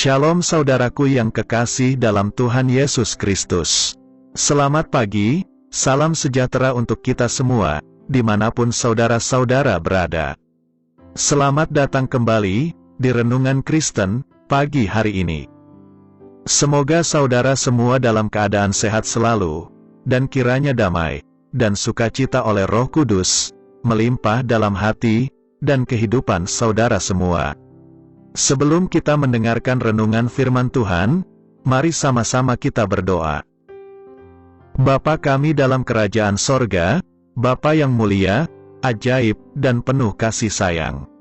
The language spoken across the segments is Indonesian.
Shalom saudaraku yang kekasih dalam Tuhan Yesus Kristus. Selamat pagi, salam sejahtera untuk kita semua, dimanapun saudara-saudara berada. Selamat datang kembali di Renungan Kristen pagi hari ini. Semoga saudara semua dalam keadaan sehat selalu, dan kiranya damai dan sukacita oleh Roh Kudus melimpah dalam hati dan kehidupan saudara semua. Sebelum kita mendengarkan renungan firman Tuhan, mari sama-sama kita berdoa. Bapa kami dalam kerajaan sorga, Bapa yang mulia, ajaib, dan penuh kasih sayang.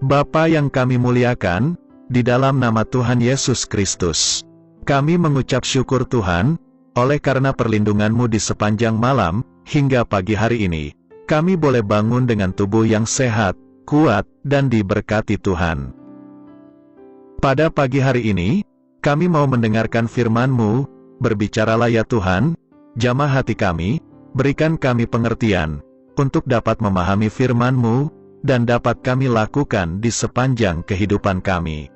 Bapa yang kami muliakan, di dalam nama Tuhan Yesus Kristus, kami mengucap syukur Tuhan, oleh karena perlindungan-Mu di sepanjang malam, hingga pagi hari ini, kami boleh bangun dengan tubuh yang sehat, kuat, dan diberkati Tuhan. Pada pagi hari ini, kami mau mendengarkan firman-Mu, berbicaralah ya Tuhan, jamah hati kami, berikan kami pengertian, untuk dapat memahami firman-Mu, dan dapat kami lakukan di sepanjang kehidupan kami.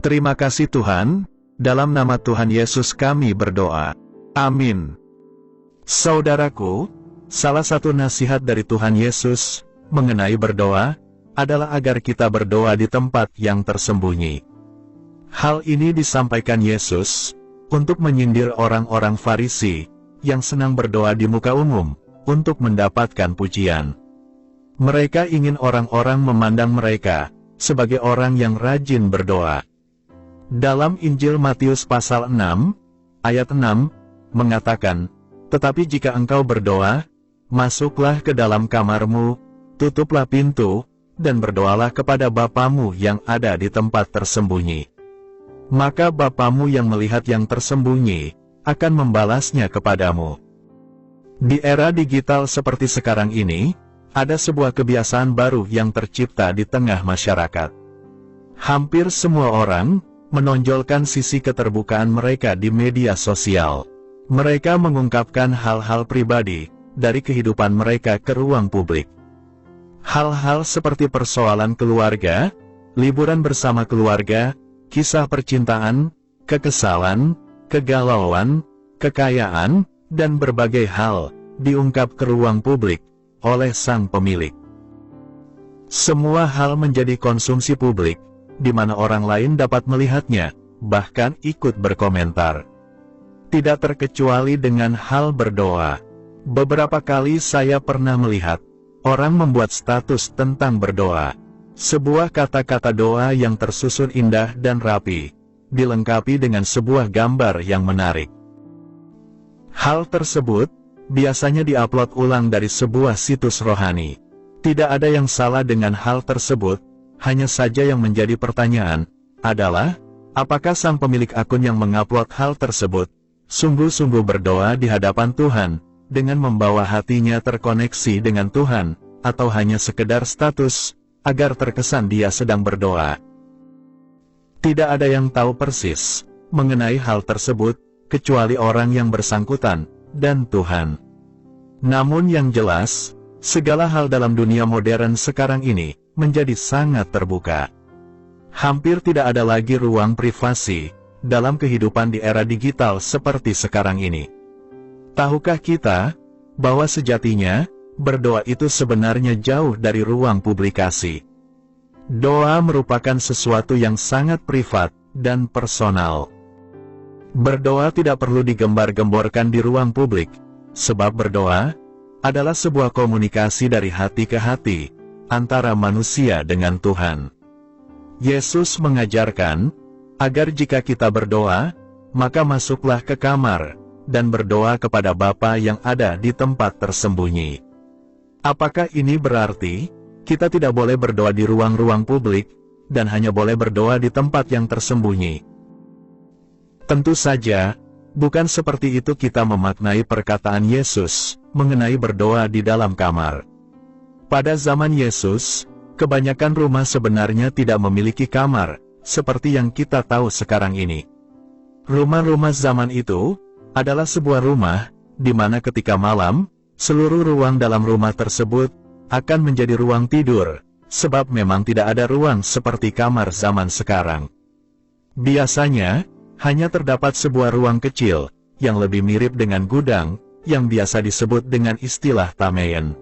Terima kasih Tuhan, dalam nama Tuhan Yesus kami berdoa. Amin. Saudaraku, salah satu nasihat dari Tuhan Yesus, mengenai berdoa, adalah agar kita berdoa di tempat yang tersembunyi. Hal ini disampaikan Yesus, untuk menyindir orang-orang Farisi, yang senang berdoa di muka umum, untuk mendapatkan pujian. Mereka ingin orang-orang memandang mereka, sebagai orang yang rajin berdoa. Dalam Injil Matius pasal 6, ayat 6, mengatakan, "Tetapi jika engkau berdoa, masuklah ke dalam kamarmu, tutuplah pintu, dan berdoalah kepada Bapamu yang ada di tempat tersembunyi. Maka Bapamu yang melihat yang tersembunyi, akan membalasnya kepadamu." Di era digital seperti sekarang ini, ada sebuah kebiasaan baru yang tercipta di tengah masyarakat. Hampir semua orang, menonjolkan sisi keterbukaan mereka di media sosial. Mereka mengungkapkan hal-hal pribadi, dari kehidupan mereka ke ruang publik. Hal-hal seperti persoalan keluarga, liburan bersama keluarga, kisah percintaan, kekesalan, kegalauan, kekayaan, dan berbagai hal, diungkap ke ruang publik, oleh sang pemilik. Semua hal menjadi konsumsi publik, di mana orang lain dapat melihatnya, bahkan ikut berkomentar. Tidak terkecuali dengan hal berdoa. Beberapa kali saya pernah melihat, orang membuat status tentang berdoa. Sebuah kata-kata doa yang tersusun indah dan rapi, dilengkapi dengan sebuah gambar yang menarik. Hal tersebut, biasanya diupload ulang dari sebuah situs rohani. Tidak ada yang salah dengan hal tersebut, hanya saja yang menjadi pertanyaan, adalah, apakah sang pemilik akun yang mengupload hal tersebut, sungguh-sungguh berdoa di hadapan Tuhan, dengan membawa hatinya terkoneksi dengan Tuhan, atau hanya sekedar status, agar terkesan dia sedang berdoa. Tidak ada yang tahu persis mengenai hal tersebut, kecuali orang yang bersangkutan, dan Tuhan. Namun yang jelas, segala hal dalam dunia modern sekarang ini, menjadi sangat terbuka. Hampir tidak ada lagi ruang privasi, dalam kehidupan di era digital seperti sekarang ini. Tahukah kita, bahwa sejatinya, berdoa itu sebenarnya jauh dari ruang publikasi. Doa merupakan sesuatu yang sangat privat, dan personal. Berdoa tidak perlu digembar-gemborkan di ruang publik, sebab berdoa, adalah sebuah komunikasi dari hati ke hati, antara manusia dengan Tuhan. Yesus mengajarkan, agar jika kita berdoa, maka masuklah ke kamar, dan berdoa kepada Bapa yang ada di tempat tersembunyi. Apakah ini berarti, kita tidak boleh berdoa di ruang-ruang publik, dan hanya boleh berdoa di tempat yang tersembunyi? Tentu saja, bukan seperti itu kita memaknai perkataan Yesus, mengenai berdoa di dalam kamar. Pada zaman Yesus, kebanyakan rumah sebenarnya tidak memiliki kamar, seperti yang kita tahu sekarang ini. Rumah-rumah zaman itu, adalah sebuah rumah, di mana ketika malam, seluruh ruang dalam rumah tersebut, akan menjadi ruang tidur, sebab memang tidak ada ruang seperti kamar zaman sekarang. Biasanya, hanya terdapat sebuah ruang kecil, yang lebih mirip dengan gudang, yang biasa disebut dengan istilah tamein.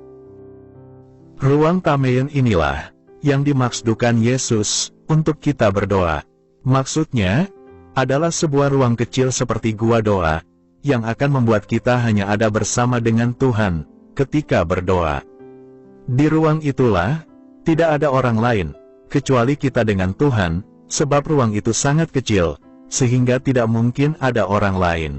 Ruang tamein inilah, yang dimaksudkan Yesus, untuk kita berdoa. Maksudnya, adalah sebuah ruang kecil seperti gua doa, yang akan membuat kita hanya ada bersama dengan Tuhan, ketika berdoa. Di ruang itulah, tidak ada orang lain, kecuali kita dengan Tuhan, sebab ruang itu sangat kecil, sehingga tidak mungkin ada orang lain.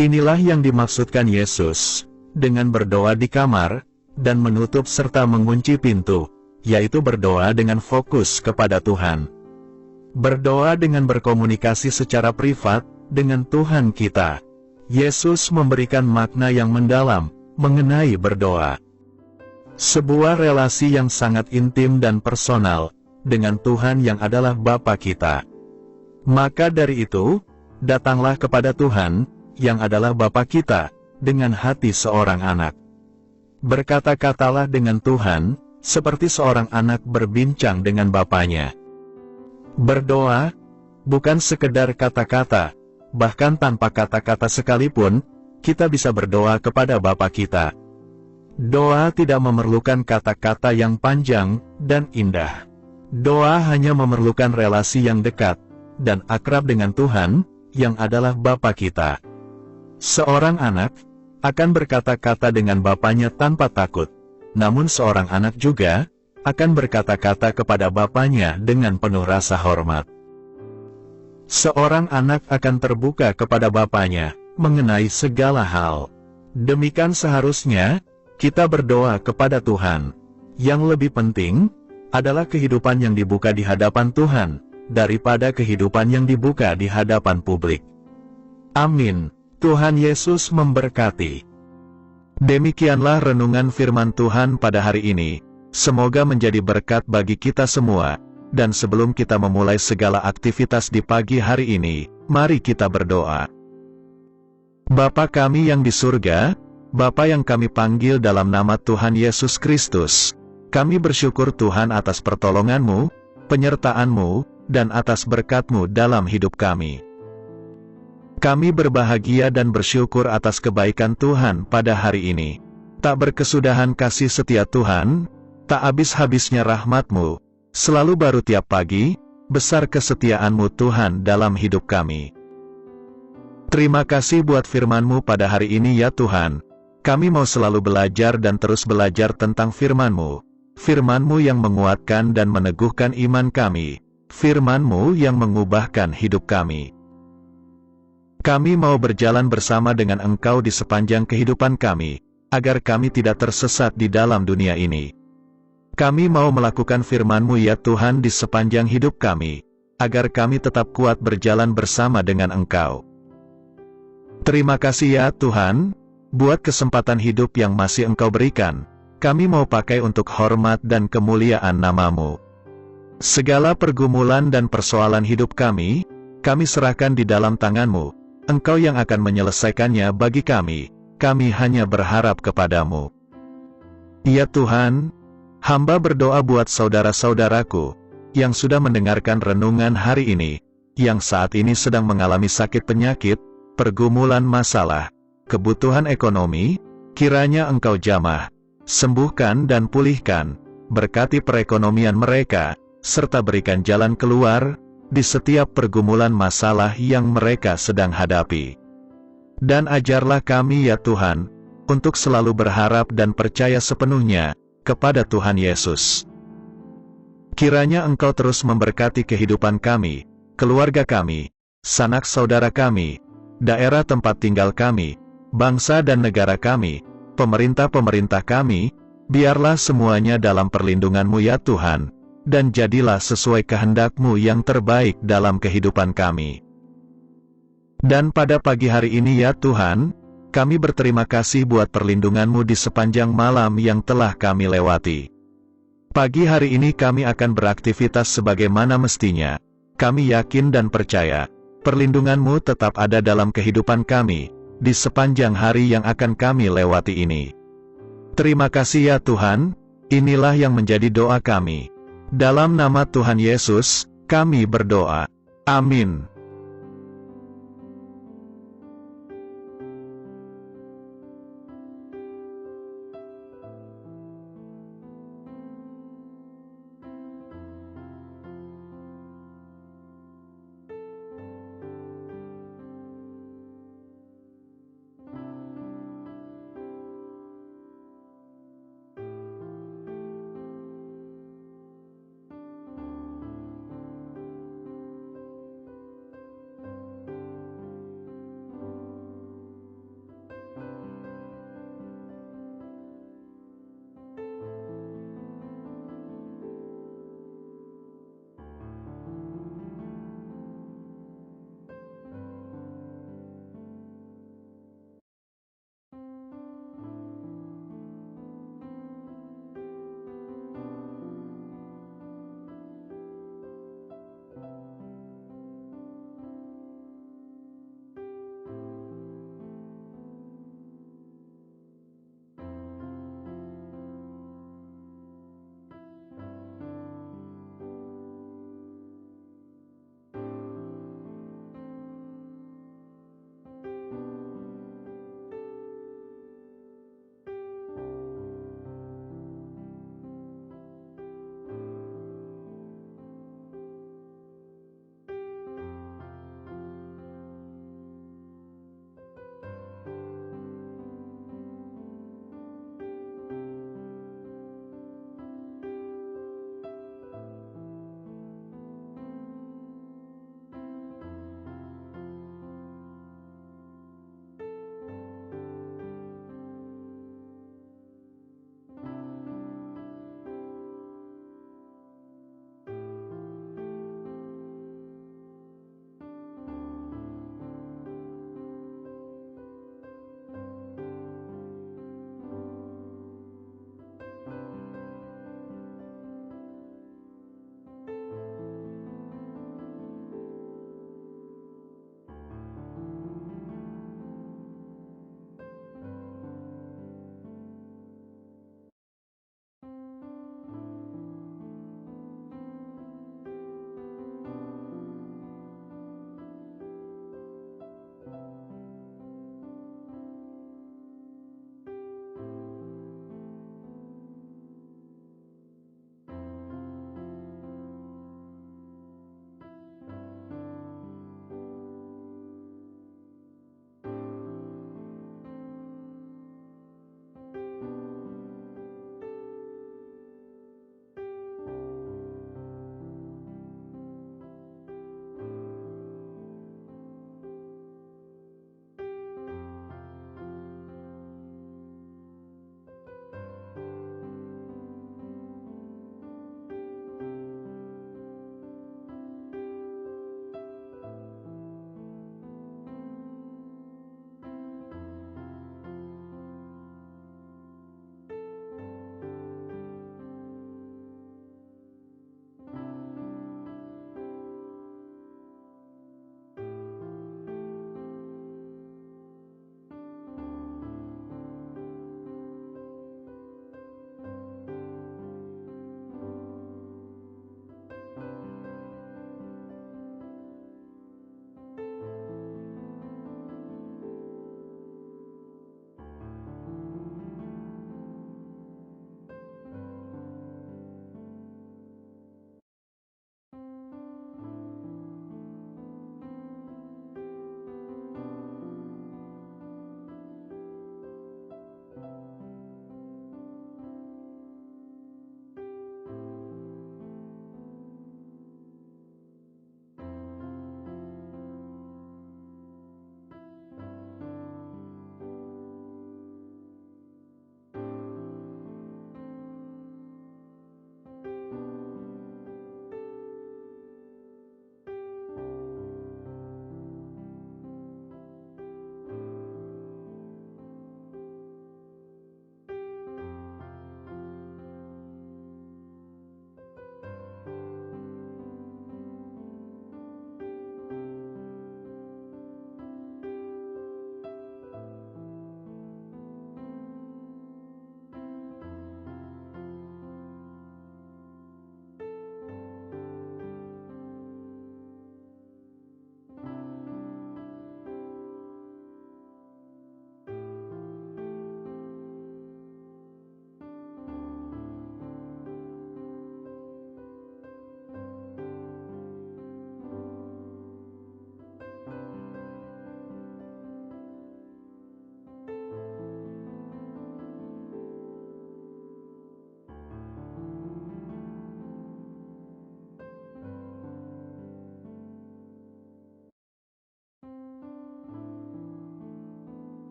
Inilah yang dimaksudkan Yesus, dengan berdoa di kamar, dan menutup serta mengunci pintu, yaitu berdoa dengan fokus kepada Tuhan. Berdoa dengan berkomunikasi secara privat, dengan Tuhan kita. Yesus memberikan makna yang mendalam, mengenai berdoa. Sebuah relasi yang sangat intim dan personal, dengan Tuhan yang adalah Bapa kita. Maka dari itu, datanglah kepada Tuhan, yang adalah Bapa kita, dengan hati seorang anak. Berkata-katalah dengan Tuhan, seperti seorang anak berbincang dengan bapanya. Berdoa, bukan sekedar kata-kata, bahkan tanpa kata-kata sekalipun, kita bisa berdoa kepada Bapa kita. Doa tidak memerlukan kata-kata yang panjang dan indah. Doa hanya memerlukan relasi yang dekat dan akrab dengan Tuhan, yang adalah Bapa kita. Seorang anak akan berkata-kata dengan bapanya tanpa takut, namun seorang anak juga akan berkata-kata kepada bapanya dengan penuh rasa hormat. Seorang anak akan terbuka kepada bapanya mengenai segala hal. Demikian seharusnya kita berdoa kepada Tuhan. Yang lebih penting adalah kehidupan yang dibuka di hadapan Tuhan, daripada kehidupan yang dibuka di hadapan publik. Amin. Tuhan Yesus memberkati. Demikianlah renungan firman Tuhan pada hari ini. Semoga menjadi berkat bagi kita semua. Dan sebelum kita memulai segala aktivitas di pagi hari ini, mari kita berdoa. Bapa kami yang di surga, Bapa yang kami panggil dalam nama Tuhan Yesus Kristus, kami bersyukur Tuhan atas pertolongan-Mu, penyertaan-Mu, dan atas berkat-Mu dalam hidup kami. Kami berbahagia dan bersyukur atas kebaikan Tuhan pada hari ini. Tak berkesudahan kasih setia Tuhan, tak habis-habisnya rahmat-Mu, selalu baru tiap pagi, besar kesetiaan-Mu Tuhan dalam hidup kami. Terima kasih buat firman-Mu pada hari ini ya Tuhan. Kami mau selalu belajar dan terus belajar tentang firman-Mu. Firman-Mu yang menguatkan dan meneguhkan iman kami. Firman-Mu yang mengubahkan hidup kami. Kami mau berjalan bersama dengan Engkau di sepanjang kehidupan kami, agar kami tidak tersesat di dalam dunia ini. Kami mau melakukan firman-Mu ya Tuhan di sepanjang hidup kami, agar kami tetap kuat berjalan bersama dengan Engkau. Terima kasih ya Tuhan, buat kesempatan hidup yang masih Engkau berikan. Kami mau pakai untuk hormat dan kemuliaan nama-Mu. Segala pergumulan dan persoalan hidup kami serahkan di dalam tangan-Mu. Engkau yang akan menyelesaikannya bagi kami hanya berharap kepada-Mu. Ya Tuhan, hamba berdoa buat saudara-saudaraku, yang sudah mendengarkan renungan hari ini, yang saat ini sedang mengalami sakit penyakit, pergumulan masalah, kebutuhan ekonomi, kiranya Engkau jamah, sembuhkan dan pulihkan, berkati perekonomian mereka, serta berikan jalan keluar, di setiap pergumulan masalah yang mereka sedang hadapi. Dan ajarlah kami ya Tuhan, untuk selalu berharap dan percaya sepenuhnya, kepada Tuhan Yesus. Kiranya Engkau terus memberkati kehidupan kami, keluarga kami, sanak saudara kami, daerah tempat tinggal kami, bangsa dan negara kami, pemerintah-pemerintah kami, biarlah semuanya dalam perlindungan-Mu ya Tuhan. Dan jadilah sesuai kehendak-Mu yang terbaik dalam kehidupan kami. Dan pada pagi hari ini ya Tuhan, kami berterima kasih buat perlindungan-Mu di sepanjang malam yang telah kami lewati. Pagi hari ini kami akan beraktivitas sebagaimana mestinya. Kami yakin dan percaya, perlindungan-Mu tetap ada dalam kehidupan kami, di sepanjang hari yang akan kami lewati ini. Terima kasih ya Tuhan, inilah yang menjadi doa kami. Dalam nama Tuhan Yesus, Kami berdoa. Amin.